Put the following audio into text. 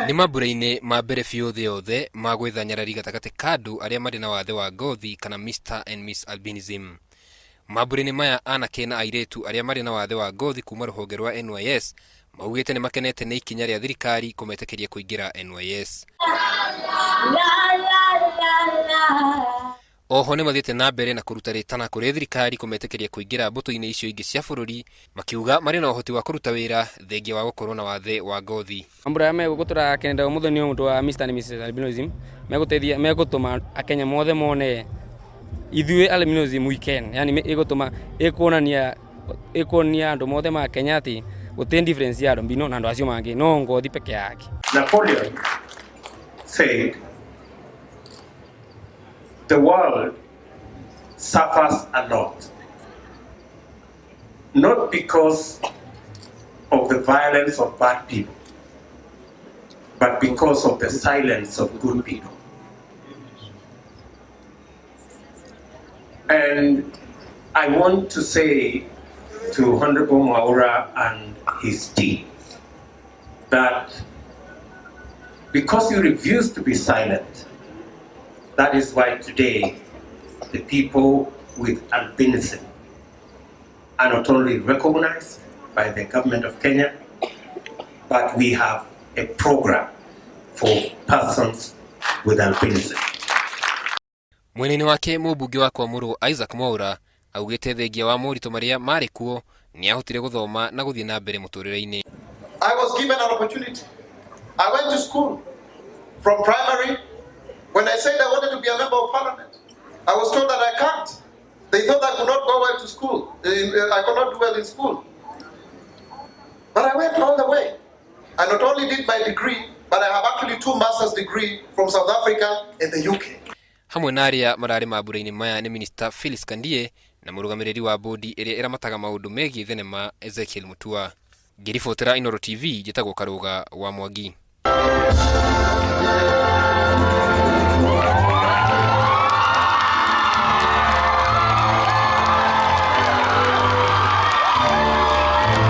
Ni mambura-inĩ ma mbere biũ thĩ yothe ma gwetha nyarari gatagatĩ ka andũ arĩa marĩ na wathe wa ngothi kana Mr and Miss Albinism. Mambura-inĩ maya anake na airĩtu arĩa marĩ na wathe wa ngothi kuma rũhonge rwa NYS maugĩte nĩ makenete nĩ ikinya rĩa thirikari kũmetĩkĩria kũingĩra NYS. Oho nĩ mathiĩte na mbere na kũruta rĩtana kũrĩ thirikari kũmetĩkĩria kũingĩra mbũtũ-inĩ icio ingĩ cia bũrũri, makiuga marĩ na ũhoti wa kũruta wĩra thengia wa gũkorwo na wathe wa ngothi. Mambura megũtũra kenda ũmũthĩ nĩ ũndũ wa Mr and Miss Albinism megũtũma Akenya mothe mone ithuĩ Albinism weekend, yani ĩkuonia andũ mothe ma Kenya atĩ gũtirĩ difference ya albino na andũ acio mangĩ no ngothi peke yake. Napoleon said the world suffers a lot, not because of the violence of bad people, but because of the silence of good people. And I want to say to Honorable Mwaura and his team that because you refuse to be silent, that is why today the people with albinism are not only recognized by the government of Kenya, but we have a program for persons with albinism. Mwena-inĩ wake mũmbunge wa Kwamũrũ Isaac Mwaura augĩte thengia wa moritũ marĩa marĩ kuo nĩ ahotire gũthoma na gũthiĩ na mbere mũtũrĩre-inĩ. I was given an opportunity. I went to school from primary. When I said I wanted to be a member of parliament, I was told that I can't. They thought I could not go well to school. I could not do well in school. But I went all the way. I not only did my degree, but I have actually 2 master's degree from South Africa and the UK. Hamwe na arĩa mararĩ mambura-inĩ maya nĩ Minister Phyllis Kandie na mũrũgamĩrĩri wa bodi ĩrĩa ĩramataga maũndũ megiĩ thenema Ezekiel Mutua. Ngĩribotera Inooro TV njĩtagwo Karũga wa Mwangi.